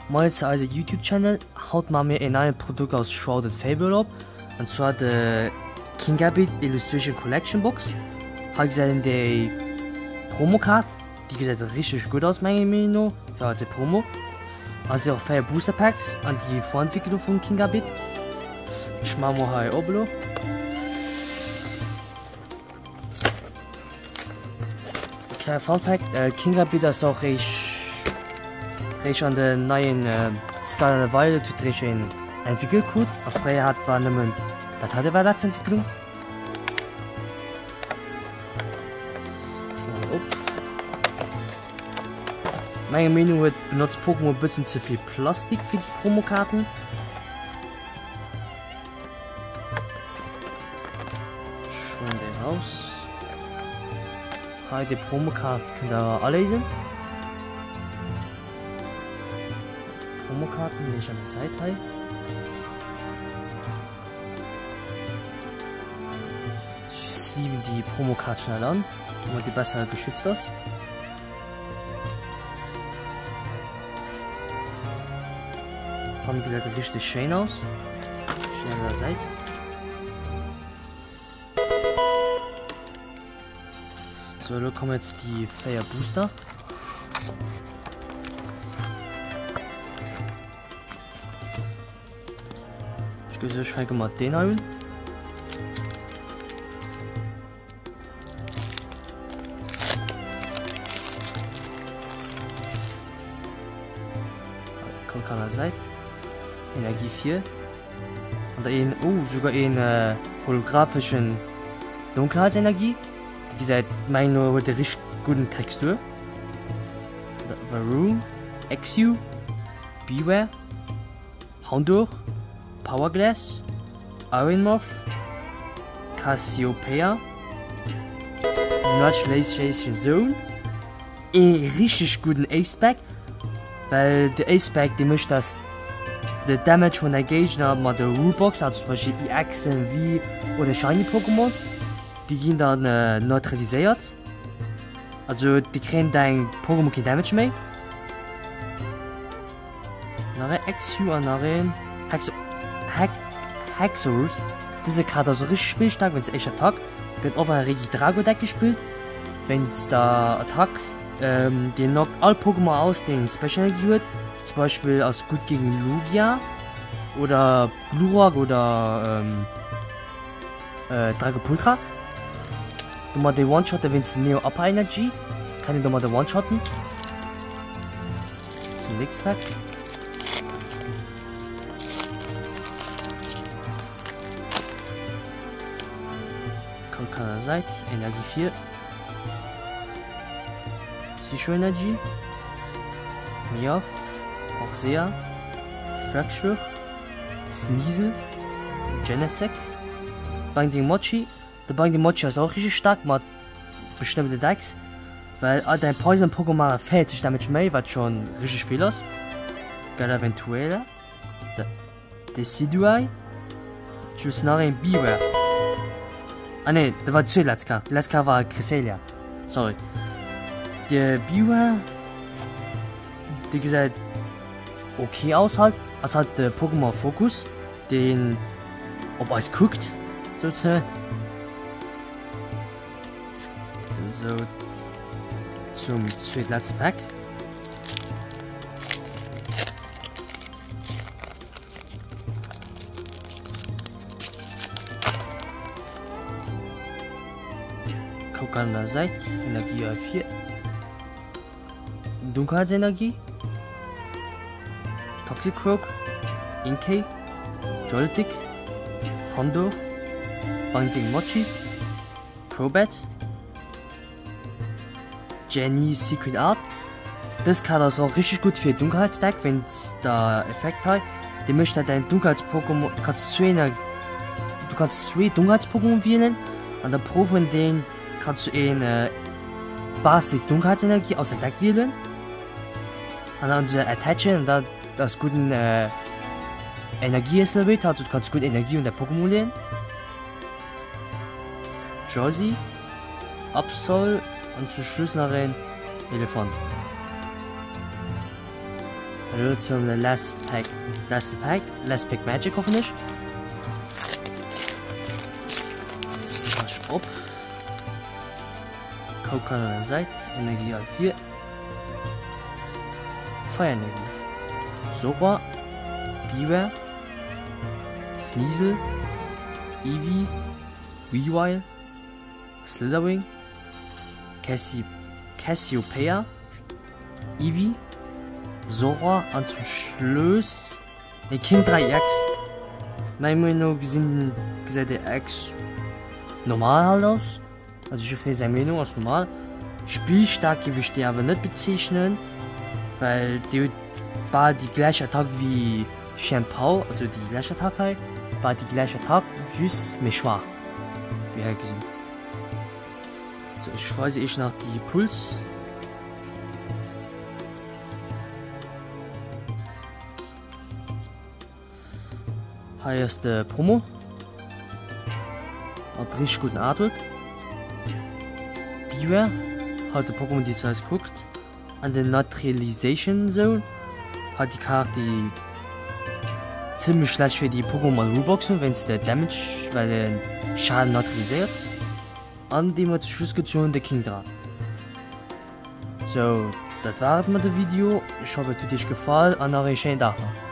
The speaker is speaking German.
Mal zu unserem YouTube-Channel haut man mir ein neues Produkt aus Shrouded Fable ab. Und zwar die Kingambit Illustration Collection Box. Habe ich in der Promo-Card. Die sieht richtig gut aus, meine Meinung nach. Für als Promo. Also auch 4 Booster Packs an die Vorentwicklung von Kingambit. Ich mache mal hier oben. Kleiner Fun Fact: Kingambit ist auch recht an der neuen Skala Weile entwickelt gut. Auf Freya hat war nämlich das hatte war das Entwicklung. Meine Meinung wird benutzt Pokémon ein bisschen zu viel Plastik für die Promokarten. Schon den raus. Die Promokarte könnt ihr alle lesen. Promokarten lege ich an die Seite. Ich liebe die Promokarte schnell an, damit die besser geschützt ist. Wie gesagt, richtig schön aus. Schön an der Seite. So, da kommen jetzt die 4 Booster. Ich fange mal den an. Kommt an der Seite. Energie 4. Und ein, sogar eine holographischen Dunkelheitsenergie. Die seit meiner heute richtig guten Textur. Varroom, Exu, Beware, Houndour, Powerglass, Ironmoth, Cassiopeia, Naturalization Zone, einen richtig guten Aceback, weil der Aceback, der möchte das der Damage von der Gegner mit der Rulebox, also zum Beispiel die Echsen wie oder Shiny Pokémons, die gehen dann neutralisiert. Also die kriegen dein Pokémon kein Damage mehr. Nachher Exu und nachher Hexorus. Diese Karte ist so richtig spielstark, wenn es echt Attack. Wird auf einer Regidrago Deck gespielt. Wenn es da Attack, den knockt alle Pokémon aus, den Special Energie hat. Zum Beispiel aus gut gegen Lugia oder Glurak oder Dragapultra. Du mal den One-Shot, wenn es Neo Upper Energy, kann ich doch mal den One-Shotten. Zum nächsten Pack. Kommt an der Seite, Energie 4. Psycho Energy. Meowth. Oxea, Fracture, Sneasel, Genesect, Binding Mochi. Der Binding Mochi ist auch richtig stark mit bestimmten Decks, weil dein Poison-Pokémon fällt sich damit mehr, was schon richtig viel ist. Galaventuela, Decidueye, Jusnarian Beware. Ah ne, das war die letzte Karte. Die letzte Karte war Cresselia. Sorry. Der Beware, wie gesagt, okay aus halt. Es hat der Pokémon Fokus, den ob alles guckt, sozusagen. So, zum zweitletzten Pack. Guck an der Seite, Energie 4. Dunkelheitsenergie. Toxicroak, Inkay, Joltik, Houndour, Binding Mochi, Crobat, Jenny Secret Art. Das Karte ist auch richtig gut für Dunkelheitsdeck, wenn es da Effekt hat. Die möchte dein Dunkelheits-Pokémon, du kannst zwei Dunkelheits-Pokémon wählen. An der Pro von denen kannst du Basic Dunkelheitsenergie aus dem Deck wählen. Und dann so attachen und dann das guten Energie ist wird, also du kannst gut Energie und der Pokémon lehnen. Josie, Absol und zum Schluss noch ein Elefant. Also zum Last Pack Magic hoffentlich. Mach ab. Kaukan an der Seite, Energie auf 4. Feuerenergie. Sora, Beaver, Sneasel, Eevee, Weavile, Slitherwing, Cassiopeia, Eevee, Sora und zum Schluss der King 3X. Meine Meinung sind die X normal halt aus. Also ich finde seine Meinung als normal. Spielstark würde ich die aber nicht bezeichnen, weil die war die gleiche Attack wie Shampoo, also die gleiche Attack war die gleiche Attack, just mehr schwach. Wie ihr gesehen. So, ich weise ich nach die Puls. Hier ist der Promo. Hat richtig guten Artwork. Beaver hat der Pokémon, die zuerst guckt. An der Neutralization Zone hat die Karte ziemlich schlecht für die Pokémon Ruboxen, wenn es der Damage, weil der Schaden neutralisiert. An dem hat zum Schluss gezogen der King dran. So, das war es mit dem Video. Ich hoffe, es hat euch gefallen und noch einen schönen Tag noch.